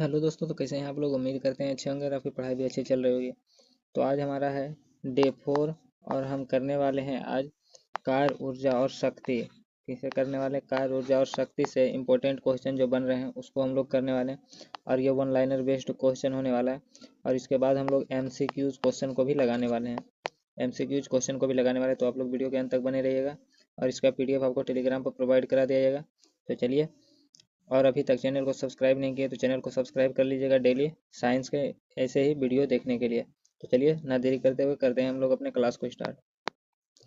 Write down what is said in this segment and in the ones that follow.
Hello दोस्तों, तो कैसे हैं आप लोग। उम्मीद करते हैं अच्छे होंगे और आपकी पढ़ाई भी अच्छी चल रही होगी। तो आज हमारा है डे 4 और हम करने वाले हैं आज कार्य, ऊर्जा और शक्ति। किसे करने वाले हैं? कार्य, ऊर्जा और शक्ति से इम्पोर्टेंट क्वेश्चन जो बन रहे हैं उसको हम लोग करने वाले हैं। और ये वन लाइनर बेस्ड क्वेश्चन होने वाला है। और इसके बाद हम लोग MCQs क्वेश्चन को भी लगाने वाले हैं। MCQs क्वेश्चन को भी लगाने वाले हैं, तो आप लोग वीडियो के अंत तक बने रहिएगा। और इसका PDF आपको टेलीग्राम पर प्रोवाइड करा दिया जाएगा। तो चलिए, और अभी तक चैनल को सब्सक्राइब नहीं किए तो चैनल को सब्सक्राइब कर लीजिएगा डेली साइंस के ऐसे ही वीडियो देखने के लिए। तो चलिए, ना देरी करते हुए करते हैं हम लोग अपने क्लास को स्टार्ट।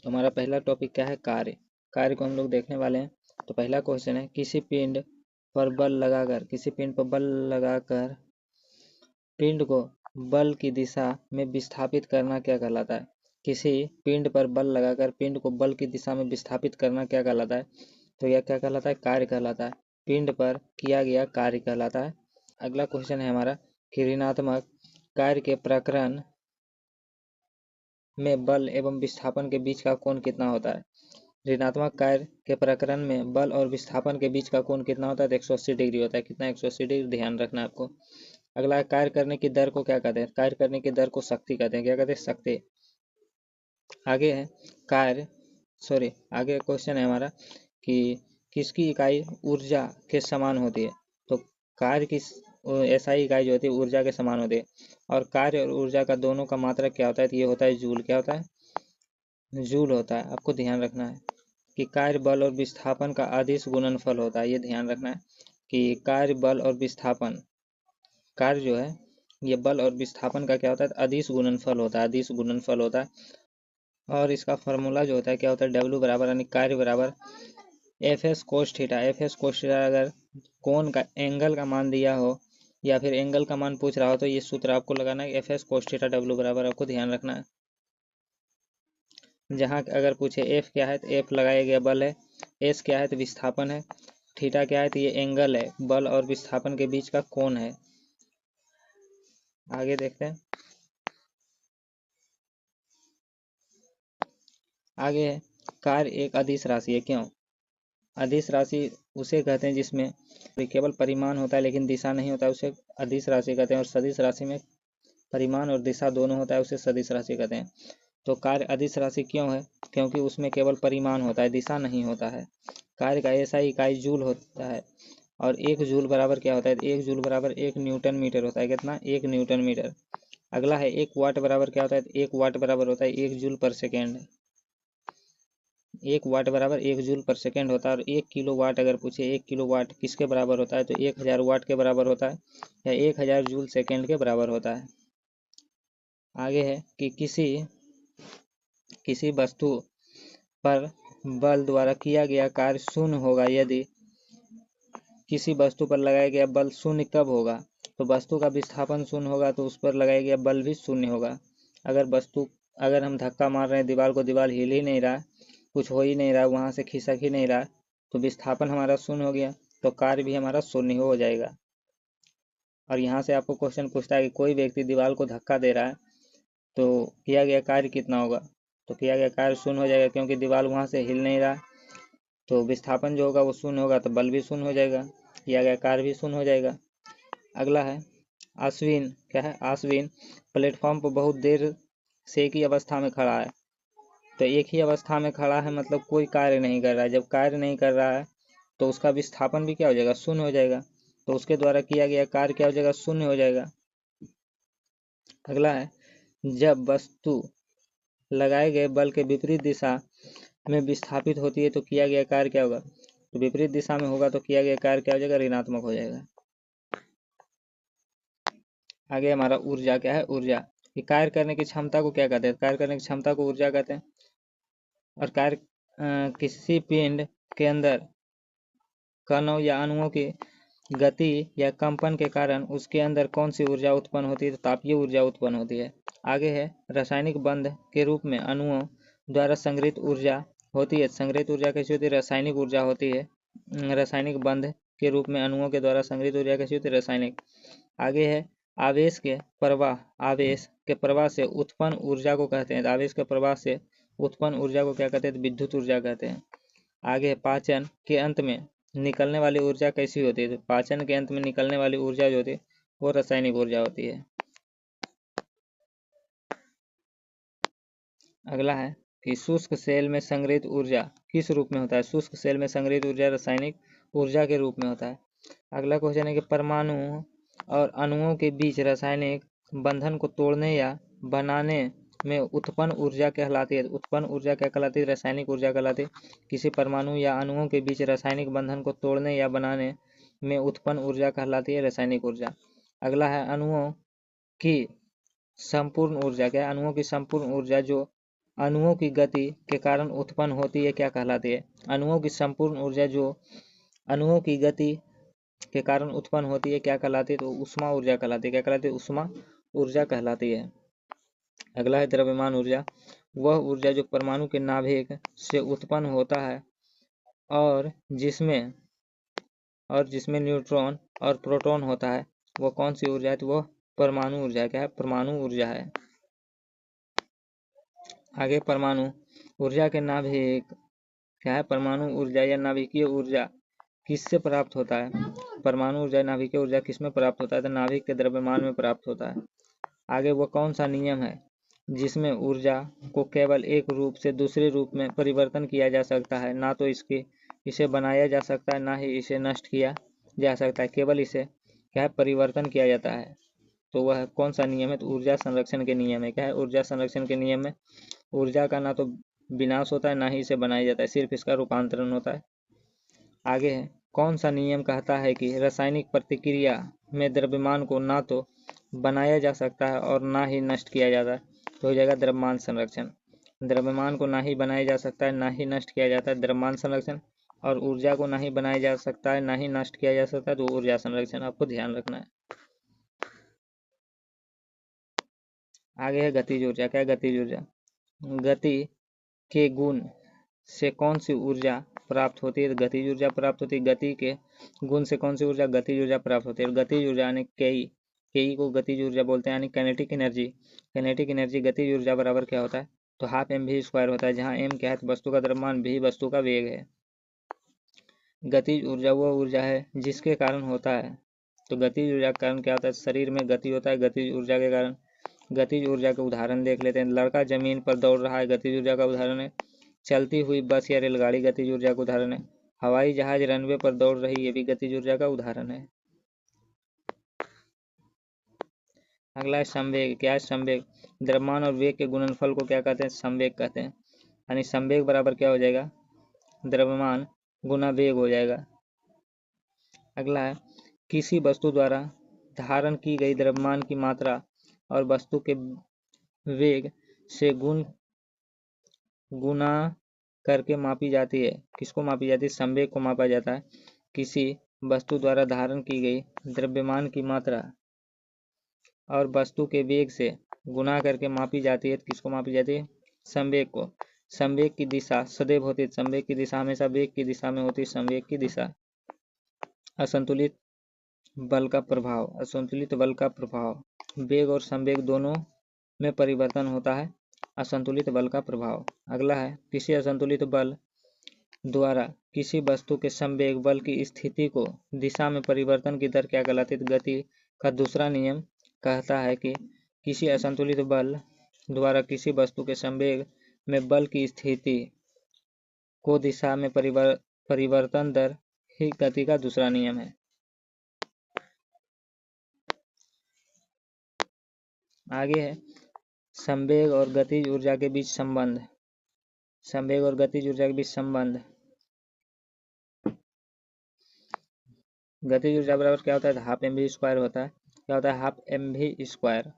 तो हमारा पहला टॉपिक क्या है? कार्य। कार्य को हम लोग देखने वाले हैं। तो पहला क्वेश्चन है, किसी पिंड पर बल लगाकर पिंड को बल की दिशा में विस्थापित करना क्या कहलाता है? किसी पिंड पर बल लगाकर पिंड को बल की दिशा में विस्थापित करना क्या कहलाता है? तो यह क्या कहलाता है? कार्य कहलाता है। पिंड पर किया गया कार्य कहलाता है। अगला क्वेश्चन है हमारा कि ऋणात्मक कार्य के प्रकरण में बल एवं विस्थापन के बीच का कोण कितना होता है? ऋणात्मक कार्य के प्रकरण में बल और विस्थापन के बीच का कोण कितना होता है? तो 180 डिग्री होता है। कितना? 180 डिग्री, ध्यान रखना है आपको। अगला है, कार्य करने की दर को क्या कहते हैं? कार्य करने की दर को शक्ति कहते हैं। क्या कहते हैं? शक्ति। आगे है आगे क्वेश्चन है हमारा कि किसकी इकाई ऊर्जा के समान होती है? तो कार्य की SI इकाई जो होती है ऊर्जा के समान होती है। और कार्य और ऊर्जा का दोनों का मात्रक क्या होता है? तो ये होता है जूल। क्या होता है? जूल होता है। आपको ध्यान रखना है कि कार्य, बल और विस्थापन का अदिश गुणनफल होता है। ये ध्यान रखना है कि कार्य, बल और विस्थापन, कार्य जो है ये बल और विस्थापन का क्या होता है? अदिश गुणनफल होता है। अदिश गुणनफल होता है। और इसका फार्मूला जो होता है क्या होता है? W बराबर यानी कार्य बराबर FS cos theta. FS cos theta अगर कोण का एंगल का मान दिया हो या फिर एंगल का मान पूछ रहा हो तो ये सूत्र आपको लगाना है। FS कोस थीटा W बराबर, आपको ध्यान रखना है। जहाँ अगर पूछे F क्या है तो F लगाया गया बल है, S क्या है तो विस्थापन है, थीटा क्या है तो ये एंगल है, बल और विस्थापन के बीच का कोण है। आगे देखते हैं। आगे है, कार्य एक अदिश राशि है। क्यों? अदिश राशि उसे कहते हैं जिसमें केवल परिमाण होता है लेकिन दिशा नहीं होता है, उसे अदिश राशि कहते हैं। और सदिश राशि में परिमाण और दिशा दोनों होता है, उसे सदिश राशि कहते हैं। तो कार्य अदिश राशि क्यों है? क्योंकि उसमें केवल परिमाण होता है, दिशा नहीं होता है। कार्य का SI इकाई जूल होता है। और 1 जूल बराबर क्या होता है? 1 जूल बराबर 1 न्यूटन मीटर होता है। कितना? 1 न्यूटन मीटर। अगला है, 1 वाट बराबर क्या होता है? 1 वाट बराबर होता है 1 जूल पर सेकेंड। 1 वाट बराबर 1 जूल पर सेकेंड होता है। और 1 किलो वाट अगर पूछे 1 किलो वाट किसके बराबर होता है? तो 1000 वाट के बराबर होता है या 1000 जूल सेकेंड के बराबर होता है। आगे है कि किसी वस्तु पर बल द्वारा किया गया कार्य शून्य होगा यदि किसी वस्तु पर लगाया गया बल शून्य कब होगा? तो वस्तु का विस्थापन शून्य होगा तो उस पर लगाया गया बल भी शून्य होगा। अगर हम धक्का मार रहे हैं दीवार को, दीवार हिल ही नहीं रहा, कुछ हो ही नहीं रहा, वहां से खिसक ही नहीं रहा, तो विस्थापन हमारा शून्य हो गया, तो कार्य भी हमारा शून्य हो जाएगा। और यहाँ से आपको क्वेश्चन पूछता है कि कोई व्यक्ति दीवार को धक्का दे रहा है तो किया गया कार्य कितना होगा? तो किया गया कार्य शून्य हो जाएगा, क्योंकि दीवार वहां से हिल नहीं रहा, तो विस्थापन जो होगा वो शून्य होगा, तो बल भी शून्य हो जाएगा, किया गया कार्य भी शून्य हो जाएगा। अगला है, अश्विन क्या है? अश्विन प्लेटफॉर्म पर बहुत देर से एक ही अवस्था में खड़ा है। तो एक ही अवस्था में खड़ा है मतलब कोई कार्य नहीं कर रहा है। जब कार्य नहीं कर रहा है तो उसका विस्थापन भी क्या हो जाएगा? शून्य हो जाएगा। तो उसके द्वारा किया गया कार्य क्या हो जाएगा? शून्य हो जाएगा। अगला है, जब वस्तु लगाए गए बल के विपरीत दिशा में विस्थापित होती है तो किया गया कार्य क्या होगा? तो विपरीत दिशा में होगा तो किया गया कार्य क्या हो जाएगा? ऋणात्मक हो जाएगा। आगे हमारा ऊर्जा क्या है? ऊर्जा, कि कार्य करने की क्षमता को क्या कहते हैं? कार्य करने की क्षमता को ऊर्जा कहते हैं। और कार्य किसी पिंड के अंदर कणों या अणुओं की गति या कंपन के कारण उसके अंदर कौन सी ऊर्जा उत्पन्न होती है? तो तापीय ऊर्जा उत्पन्न होती है। आगे है, रासायनिक बंध के रूप में अणुओं द्वारा संग्रहित ऊर्जा होती है। संग्रहित ऊर्जा कैसी होती है? रासायनिक ऊर्जा होती है। रासायनिक बंध के रूप में अणुओं के द्वारा संग्रहित ऊर्जा कैसी होती है? रासायनिक। आगे है, आवेश के प्रवाह से उत्पन्न ऊर्जा को कहते हैं। आवेश के प्रवाह से उत्पन्न ऊर्जा को क्या कहते हैं? विद्युत ऊर्जा कहते हैं। आगे है, पाचन के अंत में निकलने वाली ऊर्जा कैसी होती है? तो पाचन के अंत में निकलने वाली ऊर्जा जो होती है वो रासायनिक ऊर्जा होती है। अगला है कि शुष्क सेल में संग्रहित ऊर्जा किस रूप में होता है। शुष्क सेल में संग्रहित ऊर्जा रासायनिक ऊर्जा के रूप में होता है। अगला क्वेश्चन है कि परमाणु और अणुओं के बीच रासायनिक बंधन को तोड़ने या बनाने में उत्पन्न ऊर्जा कहलाती है। उत्पन्न ऊर्जा क्या कहलाती है? रासायनिक ऊर्जा कहलाती है। किसी परमाणु या अणुओं के बीच रासायनिक बंधन को तोड़ने या बनाने में उत्पन्न ऊर्जा कहलाती है रासायनिक ऊर्जा। अगला है अणुओं की संपूर्ण ऊर्जा। क्या? अणुओं की संपूर्ण ऊर्जा जो अणुओं की गति के कारण उत्पन्न होती है क्या कहलाती है? अणुओं की संपूर्ण ऊर्जा जो अणुओं की गति के कारण उत्पन्न होती है क्या कहलाती है? तो ऊष्मा ऊर्जा कहलाती है। क्या कहलाती है? ऊष्मा ऊर्जा कहलाती है। अगला है द्रव्यमान ऊर्जा। वह ऊर्जा जो परमाणु के नाभिक से उत्पन्न होता है और जिसमें न्यूट्रॉन और प्रोटॉन होता है, वो कौन सी ऊर्जा है? तो वह परमाणु ऊर्जा। क्या है? परमाणु ऊर्जा है। आगे परमाणु ऊर्जा के नाभिक क्या है? परमाणु ऊर्जा या नाभिकीय ऊर्जा किससे प्राप्त होता है? परमाणु ऊर्जा नाभिकीय ऊर्जा किसमें प्राप्त होता है? तो नाभिक के द्रव्यमान में प्राप्त होता है। आगे वो कौन सा नियम है जिसमें ऊर्जा को केवल एक रूप से दूसरे रूप में परिवर्तन किया जा सकता है, ना तो इसे बनाया जा सकता है, ना ही इसे नष्ट किया जा सकता है, केवल इसे क्या है? परिवर्तन किया जाता है। तो वह कौन सा नियम है? तो ऊर्जा संरक्षण के नियम है। क्या है? ऊर्जा संरक्षण के नियम में ऊर्जा का ना तो विनाश होता है, ना ही इसे बनाया जाता है, सिर्फ इसका रूपांतरण होता है। आगे है कौन सा नियम कहता है कि रासायनिक प्रतिक्रिया में द्रव्यमान को ना तो बनाया जा सकता है और ना ही नष्ट किया जाता है। तो हो जाएगा द्रव्यमान संरक्षण। द्रव्यमान को ना ही बनाया जा सकता है, ना ही नष्ट किया जाता है, द्रव्यमान संरक्षण। और ऊर्जा को ना ही बनाया जा सकता है, ना ही नष्ट किया जा सकता है, तो ऊर्जा संरक्षण। आपको ध्यान रखना है। आगे है गतिज ऊर्जा। क्या है गतिज ऊर्जा? गति के गुण से कौन सी ऊर्जा प्राप्त होती है? गतिज ऊर्जा प्राप्त होती है। गति के गुण से कौन सी ऊर्जा? गतिज ऊर्जा प्राप्त होती है। गतिज ऊर्जा यानी केई को गतिज ऊर्जा बोलते हैं, यानी काइनेटिक एनर्जी। काइनेटिक एनर्जी गतिज ऊर्जा बराबर क्या होता है? तो हाफ mv² होता है, जहाँ m क्या है? तो वस्तु का द्रव्यमान, v वस्तु का वेग है। गतिज ऊर्जा वो ऊर्जा है जिसके कारण होता है। तो गतिज ऊर्जा के कारण क्या होता है? शरीर में गति होता है गतिज ऊर्जा के कारण। गतिज ऊर्जा के उदाहरण देख लेते हैं। लड़का जमीन पर दौड़ रहा है, गतिज ऊर्जा का उदाहरण है। चलती हुई बस या रेलगाड़ी गतिज ऊर्जा का उदाहरण है। हवाई जहाज रनवे पर दौड़ रही, ये भी गतिज ऊर्जा का उदाहरण है। अगला है संवेग। क्या है संवेग? द्रव्यमान और वेग के गुणनफल को क्या कहते हैं? संवेग कहते हैं। यानी संवेग बराबर क्या हो जाएगा? द्रव्यमान गुना वेग हो जाएगा। अगला है किसी वस्तु द्वारा धारण की गई द्रव्यमान की मात्रा और वस्तु के वेग से गुना करके मापी जाती है। किसको मापी जाती है? संवेग को मापा जाता है। किसी वस्तु द्वारा धारण की गई द्रव्यमान की मात्रा और वस्तु के वेग से गुना करके मापी जाती है। किसको मापी जाती है? संवेग को। संवेग की दिशा सदैव होती है, संवेग की दिशा हमेशा वेग की दिशा में होती है, संवेग की दिशा। असंतुलित बल का प्रभाव। असंतुलित बल का प्रभाव वेग और संवेग दोनों में परिवर्तन होता है। असंतुलित बल का प्रभाव। अगला है किसी असंतुलित बल द्वारा किसी वस्तु के संवेग बल की स्थिति को दिशा में परिवर्तन की दर क्या कहलाती है? गति का दूसरा नियम कहता है कि किसी असंतुलित बल द्वारा किसी वस्तु के संवेग में बल की स्थिति को दिशा में परिवर्तन दर ही गति का दूसरा नियम है। आगे है संवेग और गतिज ऊर्जा के बीच संबंध। संवेग और गतिज ऊर्जा के बीच संबंध। गतिज ऊर्जा बराबर क्या होता है? हाफ mv² होता है। क्या होता है? Half mv²।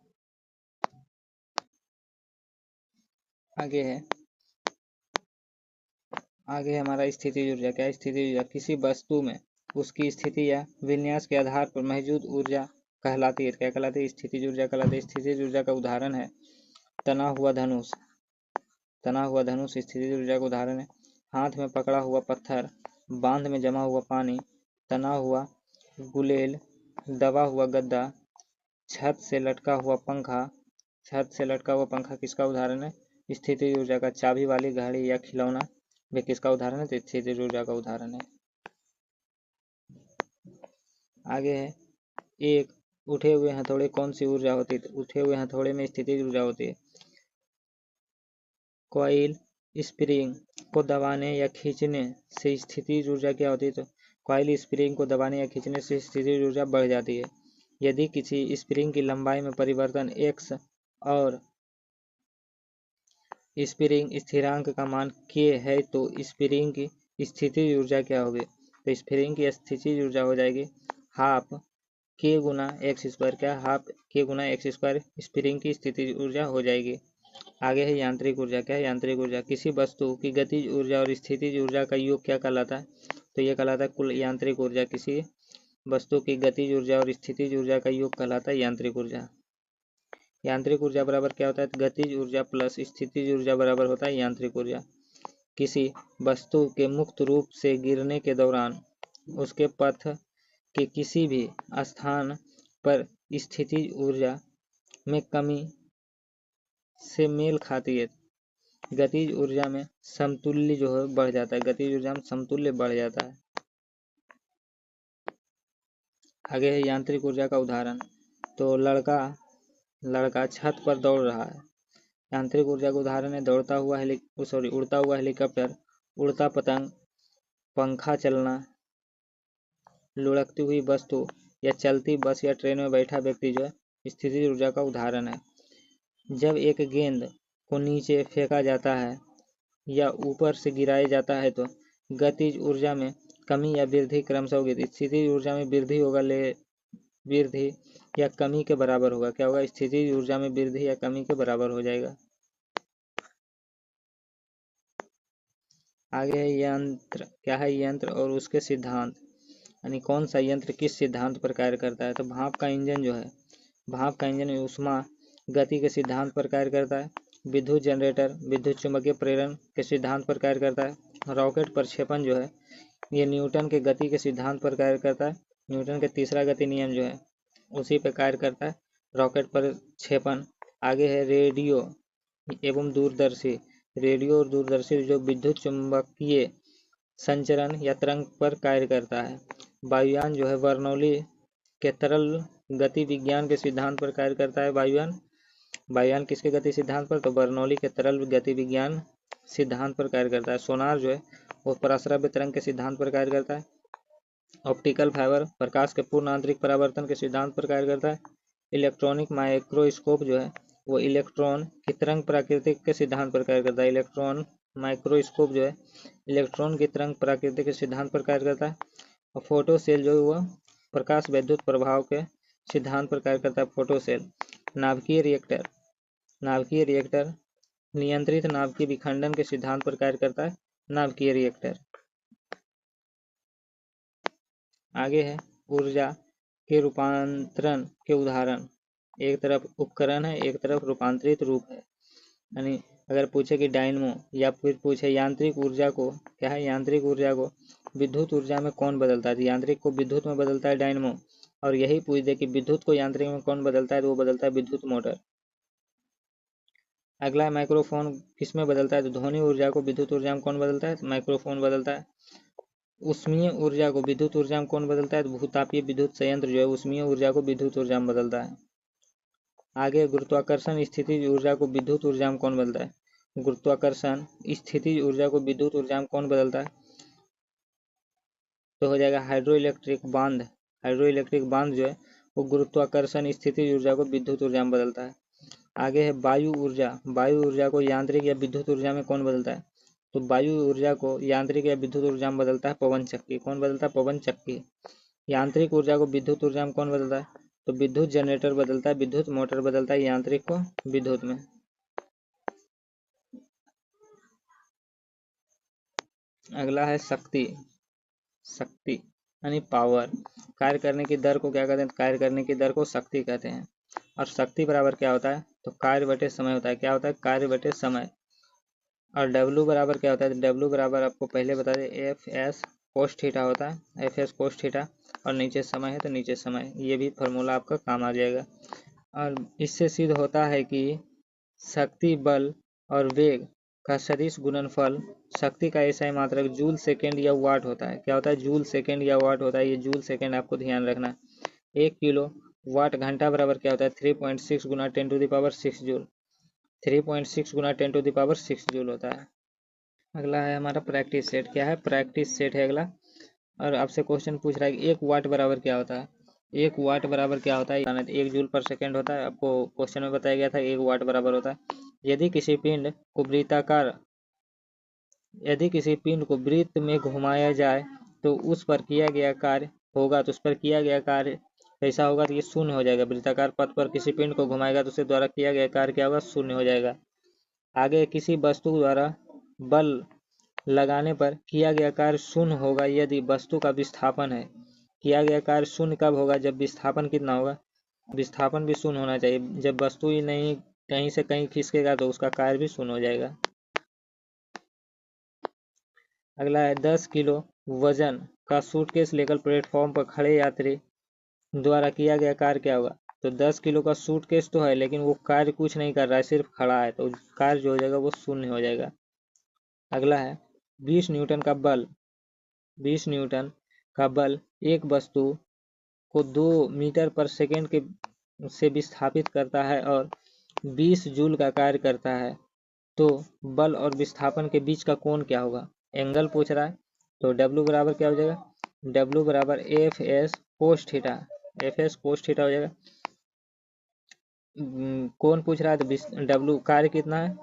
आगे हमारा स्थितिज ऊर्जा। क्या है स्थितिज ऊर्जा? किसी वस्तु में उसकी स्थिति या विन्यास के आधार पर मौजूद ऊर्जा कहलाती है। क्या कहलाती है? स्थितिज ऊर्जा कहलाती है। स्थितिज ऊर्जा का उदाहरण है तना हुआ धनुष। तना हुआ धनुष स्थितिज ऊर्जा का उदाहरण है। हाथ में पकड़ा हुआ पत्थर, बांध में जमा हुआ पानी, तना हुआ गुलेल, दबा हुआ गद्दा, छत से लटका हुआ पंखा। छत से लटका हुआ पंखा किसका उदाहरण है? स्थितिज ऊर्जा का। चाबी वाली घड़ी या खिलौना वे किसका उदाहरण है? तो स्थितिज ऊर्जा का उदाहरण है। आगे है एक उठे हुए हथौड़े कौन सी ऊर्जा होती है? उठे हुए हथौड़े में स्थितिज ऊर्जा होती है। कॉइल स्प्रिंग को दबाने या खींचने से स्थितिज ऊर्जा क्या होती है? तो कॉइल स्प्रिंग को दबाने या खींचने से स्थितिज ऊर्जा बढ़ जाती है। यदि किसी स्प्रिंग की लंबाई में परिवर्तन x और स्प्रिंग स्थिरांक का मान k है तो स्प्रिंग की स्थितिज ऊर्जा क्या होगी? तो स्प्रिंग की स्थितिज ऊर्जा हो जाएगी हाफ k गुना एक्स स्क्वायर। क्या? हाफ k गुना एक्स स्क्वायर स्प्रिंग की स्थितिज ऊर्जा हो जाएगी। आगे है यांत्रिक ऊर्जा। क्या है यांत्रिक ऊर्जा? किसी वस्तु की गतिज ऊर्जा और स्थितिज ऊर्जा का योग क्या कहलाता है? तो ये कहलाता है कुल यांत्रिक ऊर्जा। किसी वस्तु की गतिज ऊर्जा और स्थितिज ऊर्जा का योग कहलाता है यांत्रिक ऊर्जा। यांत्रिक ऊर्जा बराबर क्या होता है? गतिज ऊर्जा प्लस स्थितिज ऊर्जा बराबर होता है यांत्रिक ऊर्जा। किसी वस्तु के मुक्त रूप से गिरने के दौरान उसके पथ के किसी भी स्थान पर स्थितिज ऊर्जा में कमी से मेल खाती है। गतिज ऊर्जा में समतुल्य जो है बढ़ जाता है। गतिज ऊर्जा में समतुल्य बढ़ जाता है। आगे है यांत्रिक ऊर्जा का उदाहरण। तो लड़का छत पर दौड़ रहा है। यांत्रिक ऊर्जा का उदाहरण है उड़ता हुआ हेलीकॉप्टर, उड़ता पतंग, पंखा चलना, लुढ़कती हुई वस्तु या चलती बस या ट्रेन में बैठा व्यक्ति जो है स्थितिज ऊर्जा का उदाहरण है। जब एक गेंद को नीचे फेंका जाता है या ऊपर से गिराया जाता है तो गतिज ऊर्जा में कमी या वृद्धि क्रमशः होगी। स्थितिज ऊर्जा में वृद्धि होगा, वृद्धि या कमी के बराबर होगा। क्या होगा? स्थितिज ऊर्जा में वृद्धि या कमी के बराबर हो जाएगा। आगे है यंत्र। क्या है यंत्र और उसके सिद्धांत? यानी कौन सा यंत्र किस सिद्धांत पर कार्य करता है? तो भाप का इंजन जो है, भाप का इंजन ऊष्मा गति के सिद्धांत पर कार्य करता है। विद्युत जनरेटर विद्युत चुम्बकीय प्रेरण के सिद्धांत पर कार्य करता है। रॉकेट प्रक्षेपण जो है ये न्यूटन के गति के सिद्धांत पर कार्य करता है। न्यूटन के तीसरा गति नियम जो है उसी पर कार्य करता है रॉकेट प्रक्षेपण। आगे है रेडियो एवं दूरदर्शी। रेडियो और दूरदर्शी जो विद्युत चुम्बकीय संचरण या तरंग पर कार्य करता है। वायुयान जो है बर्नौली के तरल गति विज्ञान के सिद्धांत पर कार्य करता है। वायुयान किसके गति सिद्धांत पर? तो बर्नौली के तरल गति विज्ञान सिद्धांत पर कार्य करता है। सोनार जो है वो पराश्रव्य तरंग के सिद्धांत पर कार्य करता है। ऑप्टिकल फाइबर प्रकाश के पूर्ण आंतरिक परावर्तन के सिद्धांत पर कार्य करता है। इलेक्ट्रॉनिक माइक्रोस्कोप जो है वो इलेक्ट्रॉन की तरंग प्राकृतिक के सिद्धांत पर कार्य करता है। इलेक्ट्रॉन माइक्रोस्कोप जो है इलेक्ट्रॉन की तरंग प्राकृतिक के सिद्धांत पर कार्य करता है। और फोटो सेल जो है वह प्रकाश विद्युत प्रभाव के सिद्धांत पर कार्य करता है। Photo cell. नाभिकीय रिएक्टर नियंत्रित नाभिकीय विखंडन के सिद्धांत पर कार्य करता है। नाभिकीय रिएक्टर। आगे है ऊर्जा के रूपांतरण के उदाहरण। एक तरफ उपकरण है, एक तरफ रूपांतरित रूप है। यानी अगर पूछे कि डायनमो या फिर पूछे यांत्रिक ऊर्जा को, क्या है यांत्रिक ऊर्जा को विद्युत ऊर्जा में कौन बदलता है? यांत्रिक को विद्युत में बदलता है डायनमो। और यही पूछ दे कि विद्युत को यांत्रिक में कौन बदलता है तो वो बदलता है विद्युत मोटर। अगला माइक्रोफोन किस में बदलता है? तो ध्वनि ऊर्जा को विद्युत ऊर्जा में कौन बदलता है? तो माइक्रोफोन बदलता है। उष्मीय ऊर्जा को विद्युत ऊर्जा में कौन बदलता है? तो भूतापीय विद्युत संयंत्र जो है उष्मीय ऊर्जा को विद्युत ऊर्जा में बदलता है। आगे गुरुत्वाकर्षण स्थितिज ऊर्जा को विद्युत ऊर्जा में कौन बदलता है? गुरुत्वाकर्षण स्थितिज ऊर्जा को विद्युत ऊर्जा में कौन बदलता है? तो हो जाएगा हाइड्रो इलेक्ट्रिक बांध। हाइड्रो इलेक्ट्रिक बांध जो है वो गुरुत्वाकर्षण स्थितिज ऊर्जा को विद्युत ऊर्जा में बदलता है। आगे है वायु ऊर्जा। वायु ऊर्जा को यांत्रिक या विद्युत ऊर्जा में कौन बदलता है? तो वायु ऊर्जा को यांत्रिक या विद्युत ऊर्जा में बदलता है पवन चक्की। कौन बदलता है? पवन चक्की। यांत्रिक ऊर्जा को विद्युत ऊर्जा में कौन बदलता है? तो विद्युत जनरेटर बदलता है, विद्युत मोटर बदलता है यांत्रिक को विद्युत में। अगला है शक्ति। शक्ति यानी पावर। कार्य करने की दर को क्या कहते हैं? कार्य करने की दर को शक्ति कहते हैं। और शक्ति बराबर क्या होता है? तो कार्य बटे समय होता है। क्या होता है? कार्य बटे समय। और W बराबर क्या होता है? W बराबर आपको पहले बता दें एफ एस कोस थीटा होता है। F S cos theta. और नीचे समय है तो नीचे समय। ये भी फार्मूला आपका काम आ जाएगा। और इससे सिद्ध होता है कि शक्ति बल और वेग का सदिश गुणनफल शक्ति का ऐसा मात्रक जूल सेकेंड या वाट होता है। क्या होता है? जूल सेकेंड या वाट होता है। ये जूल सेकेंड आपको ध्यान रखना है। 1 किलो वाट घंटा बराबर क्या होता है 3.6 गुना 10⁻6 जूल। 3.6 गुना 10⁻6 जूल होता है। अगला है हमारा प्रैक्टिस सेट। क्या है? प्रैक्टिस सेट है अगला। और आपसे क्वेश्चन पूछ रहा है कि 1 वाट बराबर क्या होता है। 1 वाट बराबर क्या होता है? 1 जूल पर सेकेंड होता है। आपको क्वेश्चन में बताया गया था 1 वाट बराबर होता है। यदि किसी पिंड को वृत्त में घुमाया जाए तो उस पर किया गया कार्य होगा, तो उस पर किया गया कार्य कैसा होगा? तो ये शून्य हो जाएगा। वृत्ताकार पथ पर किसी पिंड को घुमाएगा तो उसके द्वारा किया गया कार्य क्या होगा? शून्य हो जाएगा। आगे, किसी वस्तु द्वारा बल लगाने पर किया गया कार्य शून्य होगा यदि वस्तु का विस्थापन है। किया गया कार्य शून्य कब होगा? जब विस्थापन कितना होगा? विस्थापन भी शून्य होना चाहिए। जब वस्तु ही नहीं कहीं से कहीं खिसकेगा तो उसका कार्य भी शून्य हो जाएगा। अगला है 10 किलो वजन का सूटकेस लेकर प्लेटफॉर्म पर खड़े यात्री द्वारा किया गया कार्य क्या होगा? तो 10 किलो का सूटकेस तो है लेकिन वो कार्य कुछ नहीं कर रहा है, सिर्फ खड़ा है, तो कार्य जो हो जाएगा वो शून्य हो जाएगा। अगला है 20 न्यूटन का बल 20 न्यूटन का बल एक वस्तु को 2 मीटर पर सेकेंड के से विस्थापित करता है और 20 जूल का कार्य करता है, तो बल और विस्थापन के बीच का कोण क्या होगा? एंगल पूछ रहा है। तो W बराबर क्या हो जाएगा? W बराबर F S cos theta. F S cos theta हो जाएगा। कोण पूछ रहा है तो W कार्य कितना है?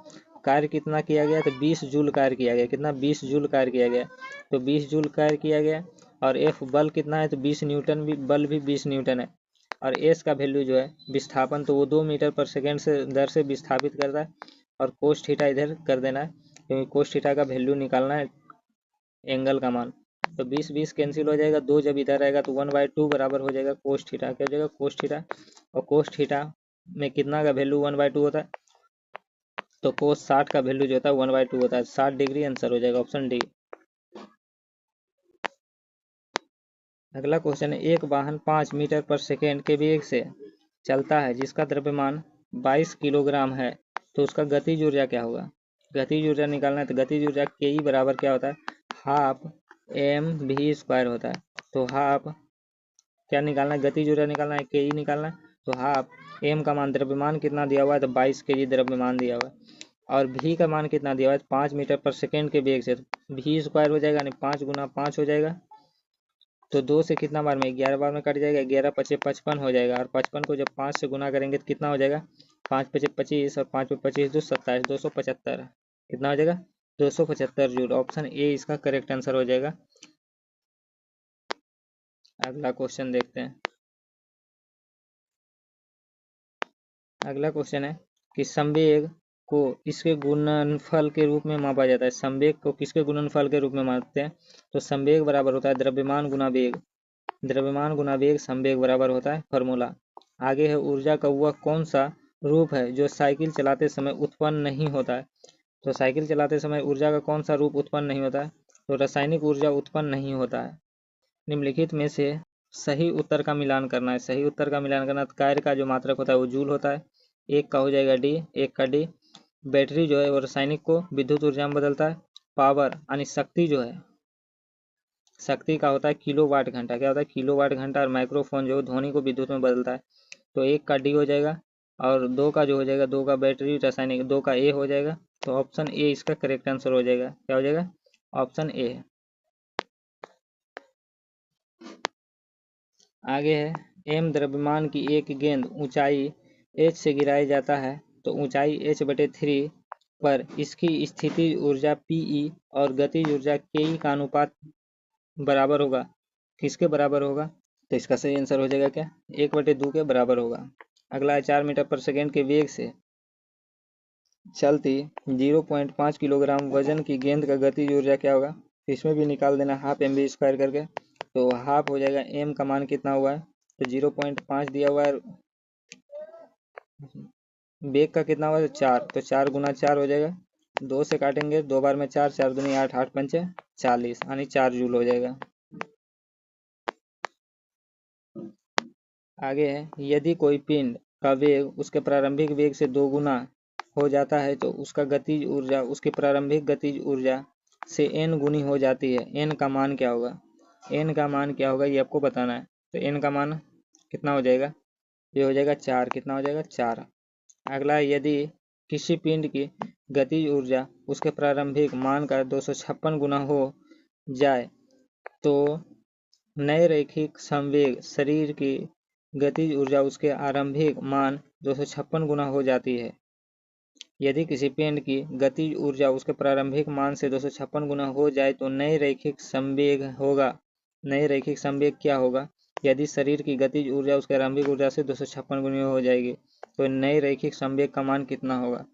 कार्य कितना किया गया? तो 20 जूल कार्य किया गया। कितना? 20 जूल कार्य किया गया। तो 20 जूल कार्य किया गया और F बल कितना है? तो 20 न्यूटन भी, बल भी 20 न्यूटन है। और S का वैल्यू जो है विस्थापन, तो वो 2 मीटर पर सेकेंड से दर से विस्थापित करता है। और कोस थीटा इधर कर देना है क्योंकि कोस थीटा का वैल्यू निकालना है, एंगल का मान। तो 20 कैंसिल हो जाएगा, 2 जब इधर आएगा तो 1/2 बराबर हो जाएगा कोस थीटा। क्या हो जाएगा? Cos theta. और कोस थीटा में कितना का वैल्यू 1/2 होता है? तो कोस 60 का वैल्यू जो होता है 1/2 होता है। 60 डिग्री आंसर हो जाएगा, ऑप्शन डी। अगला क्वेश्चन है, एक वाहन 5 मीटर पर सेकेंड के वेग से चलता है जिसका द्रव्यमान 22 किलोग्राम है, तो उसका गतिज ऊर्जा क्या होगा? गतिज ऊर्जा निकालना है तो गतिज ऊर्जा के ई बराबर क्या होता है? हाफ एम वी स्क्वायर होता है। तो हाफ क्या निकालना है? गतिज ऊर्जा निकालना है, के ई निकालना है। तो हाफ एम का मान, द्रव्यमान कितना दिया हुआ है? तो 22 kg द्रव्यमान दिया हुआ है। और भी का मान कितना दिया हुआ है? 5 मीटर पर सेकेंड के वेग से। भी स्क्वायर हो जाएगा, यानी 5 गुना 5 हो जाएगा। तो 2 से कितना बार में? 11 बार में कट जाएगा। 11 पचे 55 हो जाएगा। और 55 को जब 5 से गुना करेंगे तो कितना हो जाएगा? 5 पचे 25 और 5 पे 25 2 27, 275। कितना हो जाएगा? 275 जूल। ऑप्शन ए इसका करेक्ट आंसर हो जाएगा। अगला क्वेश्चन देखते हैं। अगला क्वेश्चन है कि संवेग को इसके गुणनफल के रूप में मापा जाता है। संवेग को किसके गुणनफल के रूप में मापते हैं? तो संवेग बराबर होता है द्रव्यमान गुना वेग। द्रव्यमान गुना वेग संवेग बराबर होता है फॉर्मूला। आगे है, ऊर्जा का वह कौन सा रूप है जो साइकिल चलाते समय उत्पन्न नहीं होता है? तो साइकिल चलाते समय ऊर्जा का कौन सा रूप उत्पन्न नहीं होता है? तो रासायनिक ऊर्जा उत्पन्न नहीं होता है। निम्नलिखित में से सही उत्तर का मिलान करना है। सही उत्तर का मिलान करना, तो कार्य का जो मात्रक होता है वो जूल होता है। एक का हो जाएगा डी, एक का डी। बैटरी जो है वो रासायनिक को विद्युत ऊर्जा में बदलता है। पावर यानी शक्ति जो है, शक्ति का होता है किलो वाट घंटा। क्या होता है? किलो वाट घंटा। और माइक्रोफोन जो ध्वनि को विद्युत में बदलता है। तो एक का डी हो जाएगा और 2 का जो हो जाएगा, 2 का बैटरी रासायनिक, 2 का ए हो जाएगा। तो ऑप्शन ए इसका करेक्ट आंसर हो जाएगा। क्या हो जाएगा? Option A. आगे है, एम द्रव्यमान की एक गेंद ऊंचाई h से गिराया जाता है तो ऊंचाई h/3 पर इसकी स्थितिज ऊर्जा Pe और गतिज ऊर्जा Ke का अनुपात बराबर होगा। किसके बराबर होगा? तो इसका सही आंसर हो जाएगा क्या? 1/2 के बराबर होगा। अगला है, 4 मीटर पर सेकेंड के वेग से चलती 0.5 किलोग्राम वजन की गेंद का गतिज ऊर्जा क्या होगा? इसमें भी निकाल देना हाफ एम वी स्क्वायर करके। तो हाफ हो जाएगा, एम का मान कितना हुआ है? तो 0.5 दिया हुआ है, वेग का कितना हुआ है? तो 4। तो 4 गुना 4 हो जाएगा। 2 से काटेंगे, 2 बार में 4, 4 दूनी 8, 8 पंचे 40, यानी 4 जूल हो जाएगा। आगे है, यदि कोई पिंड का वेग उसके प्रारंभिक वेग से 2 गुना हो जाता है तो उसका गतिज ऊर्जा उसकी प्रारंभिक गतिज ऊर्जा से n गुनी हो जाती है। n का मान क्या होगा? n का मान क्या होगा ये आपको बताना है। तो n का मान कितना हो जाएगा? ये हो जाएगा 4, कितना हो जाएगा 4। अगला, यदि किसी पिंड की गतिज ऊर्जा उसके प्रारंभिक मान का 256 गुना हो जाए तो नए रैखिक संवेग शरीर की गतिज ऊर्जा उसके आरंभिक मान 256 गुना हो जाती है। यदि किसी पिंड की गतिज ऊर्जा उसके प्रारंभिक मान से 256 गुना हो जाए तो नए रैखिक संवेग होगा। नए रैखिक संवेग क्या होगा? यदि शरीर की गतिज ऊर्जा उसके आरंभिक ऊर्जा से 256 गुना हो जाएगी तो नए रैखिक संवेग का मान कितना होगा?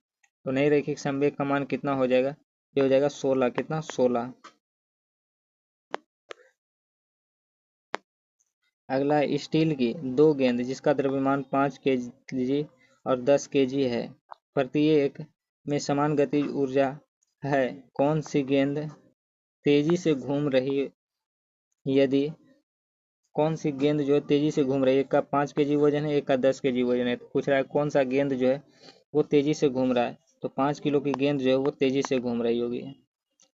तो नए रैखिक संवेग का मान कितना हो जाएगा? ये हो जाएगा 16। कितना? 16। अगला, स्टील की 2 गेंद जिसका द्रव्यमान 5 kg और 10 kg है, प्रत्येक में समान गतिज ऊर्जा है, कौन सी गेंद तेजी से घूम रही है? यदि कौन सी गेंद जो है तेजी से घूम रही है, एक का 5 kg वजन है, एक का 10 kg वजन है, तो पूछ रहा है कौन सा गेंद जो है वो तेजी से घूम रहा है, तो 5 किलो की गेंद जो है वो तेजी से घूम रही होगी।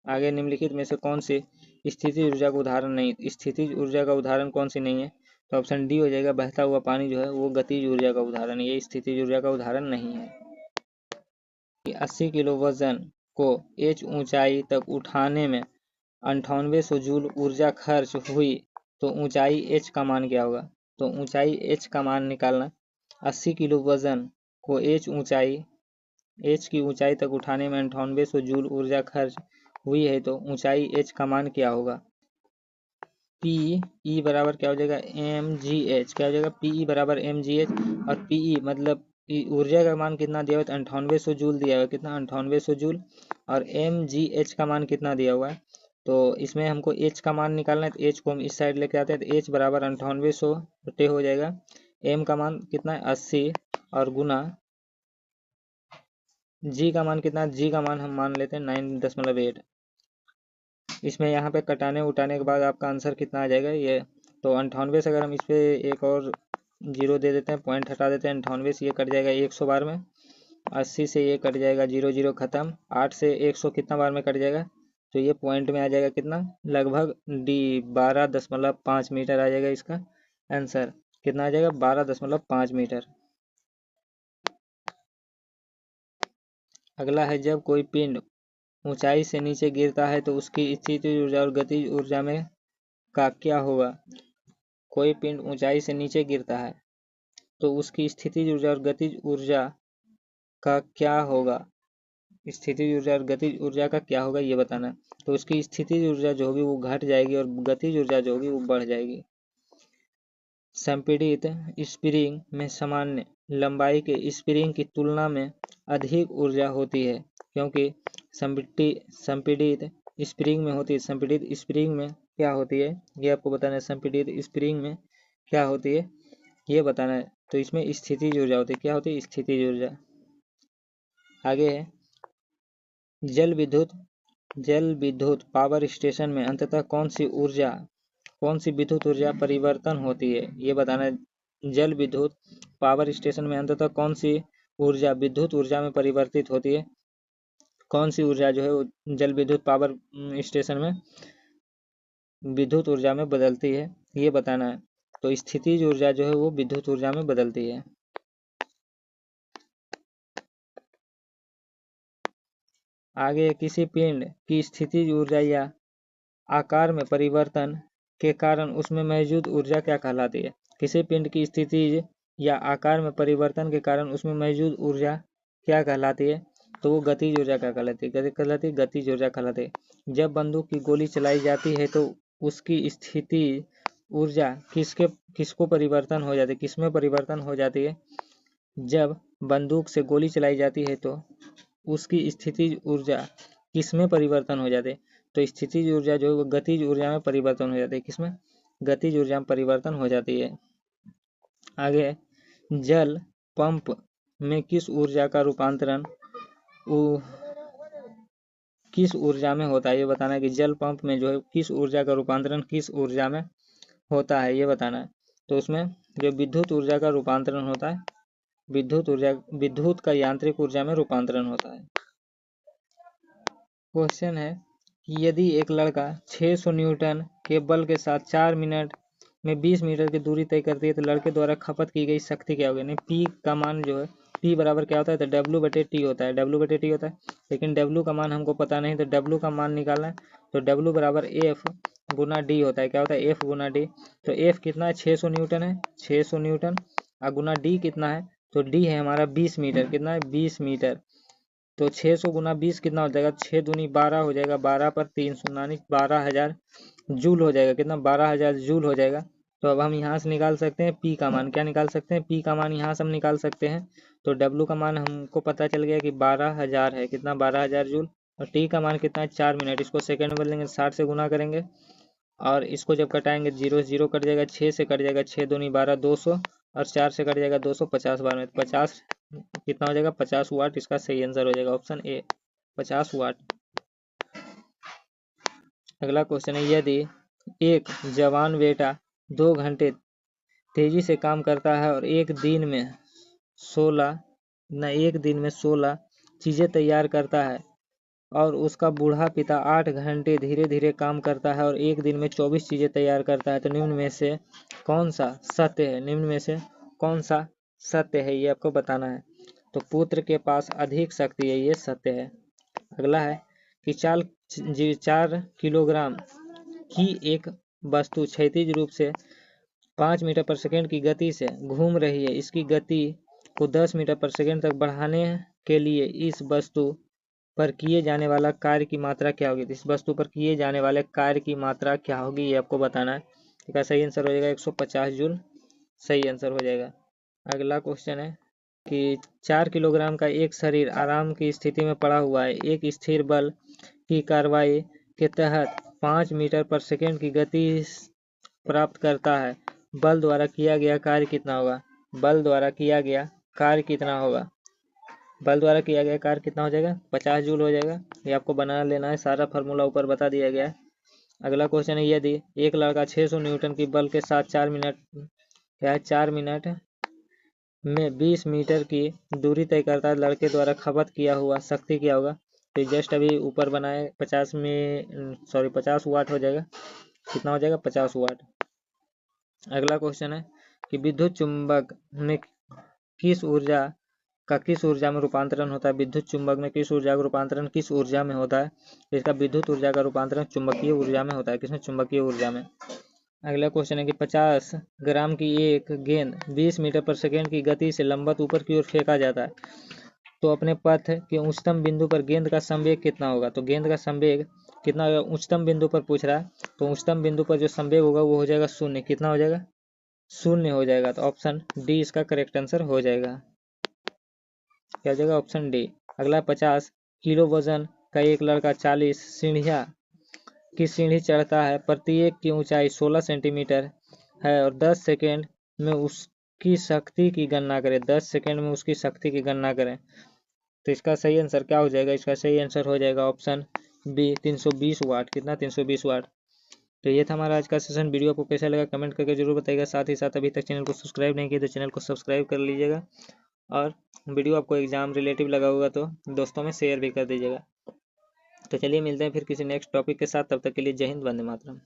आगे, निम्नलिखित में से कौन सी स्थितिज ऊर्जा का उदाहरण नहीं? स्थितिज ऊर्जा का उदाहरण कौन सी नहीं है? तो ऑप्शन डी हो जाएगा, बहता हुआ पानी जो है वो गतिज ऊर्जा का उदाहरण है, ये स्थितिज ऊर्जा का उदाहरण नहीं है। 80 किलो वजन को h ऊंचाई तक उठाने में 9800 जूल ऊर्जा खर्च हुई तो ऊंचाई h का मान क्या होगा? तो ऊंचाई h का मान निकालना, 80 किलो वजन को h की ऊंचाई तक उठाने में 9800 जूल ऊर्जा खर्च हुई है तो ऊंचाई h का मान क्या होगा? Pe बराबर क्या हो जाएगा? mgh। क्या हो जाएगा? Pe बराबर mgh, और Pe मतलब ऊर्जा का मान कितना दिया हुआ है? 9800 जूल दिया हुआ है। कितना? 9800 जूल। और mgh का मान कितना दिया हुआ है? तो इसमें हमको h का मान निकालना है, तो h को हम इस साइड लेके आते हैं, तो h बराबर 9800 बटे हो जाएगा m का मान कितना है? 80, और गुना g का मान कितना है? g का मान हम मान लेते हैं 9.8। इसमें यहाँ पे कटाने उठाने के बाद आपका आंसर कितना आ जाएगा? ये तो 98 से अगर हम इस पे एक और जीरो दे देते हैं, पॉइंट हटा देते हैं, 98 से ये कट जाएगा 100 बार में, 80 से ये कट जाएगा 00 खत्म, 8 से 100 कितना बार में कट जाएगा? तो ये पॉइंट में आ जाएगा कितना? लगभग डी 12.5 मीटर आ जाएगा इसका आंसर। कितना आ जाएगा? 12.5 मीटर। अगला है, जब कोई पिंड ऊंचाई से नीचे गिरता है तो उसकी स्थितिज ऊर्जा और गतिज ऊर्जा में का क्या होगा? कोई पिंड ऊंचाई से नीचे गिरता है तो उसकी स्थितिज ऊर्जा और गतिज ऊर्जा का क्या होगा? स्थितिज ऊर्जा और गतिज ऊर्जा का क्या होगा ये बताना है। तो उसकी स्थितिज ऊर्जा जो होगी वो घट जाएगी और गतिज ऊर्जा जो होगी वो बढ़ जाएगी। संपीड़ित स्प्रिंग में सामान्य लंबाई के स्प्रिंग की तुलना में अधिक ऊर्जा होती है क्योंकि संपीड़ित स्प्रिंग में होती है। संपीड़ित स्प्रिंग में क्या होती है ये आपको बताना है। संपीड़ित स्प्रिंग में क्या होती है ये बताना है। तो इसमें स्थितिज ऊर्जा होती है। क्या होती है? स्थितिज ऊर्जा। आगे है, जल विद्युत पावर स्टेशन में अंततः कौन सी विद्युत ऊर्जा परिवर्तन होती है ये बताना है। जल विद्युत पावर स्टेशन में अंततः कौन सी ऊर्जा विद्युत ऊर्जा में परिवर्तित होती है? कौन सी ऊर्जा जो है वो जल विद्युत पावर स्टेशन में विद्युत ऊर्जा में बदलती है ये बताना है। तो स्थितिज ऊर्जा जो है वो विद्युत ऊर्जा में बदलती है। आगे, किसी पिंड की स्थितिज ऊर्जा या आकार में परिवर्तन के कारण उसमें मौजूद ऊर्जा क्या कहलाती है? किसी पिंड की स्थितिज या आकार में परिवर्तन के कारण उसमें मौजूद ऊर्जा क्या कहलाती है? तो वो गतिज ऊर्जा क्या कहलाती है? गतिज ऊर्जा कहलाती है। जब बंदूक की गोली चलाई जाती है तो उसकी स्थिति ऊर्जा किसको परिवर्तन हो जाती है? किसमें परिवर्तन हो जाती है? जब बंदूक से गोली चलाई जाती है तो उसकी स्थितिज ऊर्जा किसमें परिवर्तन हो जाते हैं? तो स्थितिज ऊर्जा जो है वो गतिज ऊर्जा में परिवर्तन हो जाती है। किसमें? गतिज ऊर्जा में परिवर्तन हो जाती है। आगे, जल पंप में किस ऊर्जा का रूपांतरण किस ऊर्जा में होता है ये बताना है कि जल पंप में जो है किस ऊर्जा का रूपांतरण किस ऊर्जा में होता है ये बताना है। तो उसमें जो विद्युत ऊर्जा का रूपांतरण होता है, विद्युत का यांत्रिक ऊर्जा में रूपांतरण होता है। क्वेश्चन है कि यदि एक लड़का 600 न्यूटन के बल के साथ 4 मिनट में 20 मीटर की दूरी तय करती है तो लड़के द्वारा खपत की गई शक्ति क्या होगी। नहीं, P का मान जो है P बराबर क्या होता है तो W/T होता है, W/T होता है। लेकिन W का मान हमको पता नहीं तो W का मान निकालना है तो W बराबर F गुना D होता है। क्या होता है F गुना D। तो F कितना है 600 न्यूटन है, 600 न्यूटन और गुना D कितना है तो D है हमारा 20 मीटर। कितना है 20 मीटर। तो 600 गुना 20 कितना हो जाएगा 6 दूनी 12 हो जाएगा, 12 पर 300 यानी 12,000 जूल हो जाएगा। कितना 12,000 जूल हो जाएगा। तो अब हम यहाँ से निकाल सकते हैं P का मान। क्या निकाल सकते हैं P का मान यहाँ से हम निकाल सकते हैं। तो W का मान हमको पता चल गया कि 12,000 है। कितना 12,000 जूल। और T का मान कितना है 4 मिनट। इसको सेकंड में बदलेंगे 60 से गुना करेंगे और इसको जब कटाएंगे 0 से 0 कट जाएगा, 6 से कट जाएगा, 6 दूनी 12 200 और 4 से कट जाएगा 250 बार में 50 कितना हो जाएगा 50 वाट। इसका सही आंसर हो जाएगा ऑप्शन ए 50 वाट। अगला क्वेश्चन है यदि एक जवान बेटा 2 घंटे तेजी से काम करता है और एक दिन में 16 चीजें तैयार करता है और उसका बूढ़ा पिता 8 घंटे धीरे धीरे काम करता है और एक दिन में 24 चीजें तैयार करता है तो निम्न में से कौन सा सत्य है। निम्न में से कौन सा सत्य है ये आपको बताना है। तो पुत्र के पास अधिक शक्ति है, ये सत्य है। अगला है कि 4 किलोग्राम की एक वस्तु क्षैतिज रूप से 5 मीटर पर सेकंड की गति से घूम रही है। इसकी गति को 10 मीटर पर सेकंड तक बढ़ाने के लिए इस वस्तु पर किए जाने वाला कार्य की मात्रा क्या होगी। इस वस्तु पर किए जाने वाले कार्य की मात्रा क्या होगी ये आपको बताना है। इसका सही आंसर हो जाएगा 150 जूल, सही आंसर हो जाएगा। अगला क्वेश्चन है कि 4 किलोग्राम का एक शरीर आराम की स्थिति में पड़ा हुआ है। एक स्थिर बल की कार्रवाई के तहत 5 मीटर पर सेकंड की गति प्राप्त करता है। बल द्वारा किया गया कार्य कितना होगा। बल द्वारा किया गया कार्य कितना होगा। बल द्वारा किया गया कार्य कितना हो जाएगा 50 जूल हो जाएगा। ये आपको बना लेना है, सारा फार्मूला ऊपर बता दिया गया है। अगला क्वेश्चन है यदि एक लड़का 600 न्यूटन की बल के साथ 4 मिनट में 20 मीटर की दूरी तय करता है, लड़के द्वारा खपत किया हुआ शक्ति क्या होगा। तो जस्ट अभी ऊपर बनाए 50 वाट हो जाएगा। कितना हो जाएगा 50 वाट। अगला क्वेश्चन है कि विद्युत चुंबक में किस ऊर्जा में रूपांतरण होता है। विद्युत चुंबक में किस ऊर्जा का रूपांतरण किस ऊर्जा में होता है। इसका विद्युत ऊर्जा का रूपांतरण चुंबकीय ऊर्जा में होता है। किसमें चुंबकीय ऊर्जा में। अगला क्वेश्चन है कि 50 ग्राम की एक गेंद 20 मीटर पर सेकंड की गति से लंबवत ऊपर की ओर फेंका जाता है तो अपने पथ के उच्चतम बिंदु पर गेंद का संवेग कितना होगा। तो गेंद का संवेग कितना होगा उच्चतम बिंदु पर पूछ रहा है तो उच्चतम बिंदु पर जो संवेग होगा वो हो जाएगा 0। कितना हो जाएगा 0 हो जाएगा। तो ऑप्शन डी इसका करेक्ट आंसर हो जाएगा। क्या हो जाएगा ऑप्शन डी। अगला 50 किलो वजन का एक लड़का 40 सीढ़ियाँ की सीढ़ी चढ़ता है। प्रत्येक की ऊंचाई 16 सेंटीमीटर है और 10 सेकेंड में उसकी शक्ति की गणना करें। 10 सेकेंड में उसकी शक्ति की गणना करें तो इसका सही आंसर क्या हो जाएगा। इसका सही आंसर हो जाएगा ऑप्शन बी 320 वाट। कितना 320 वाट। तो ये था हमारा आज का सेशन। वीडियो आपको कैसा लगा कमेंट करके जरूर बताइएगा। साथ ही साथ अभी तक चैनल को सब्सक्राइब नहीं किया तो चैनल को सब्सक्राइब कर लीजिएगा और वीडियो आपको एग्जाम रिलेटिव लगा होगा तो दोस्तों में शेयर भी कर दीजिएगा। तो चलिए मिलते हैं फिर किसी नेक्स्ट टॉपिक के साथ। तब तक के लिए जय हिंद, वंदे मातरम।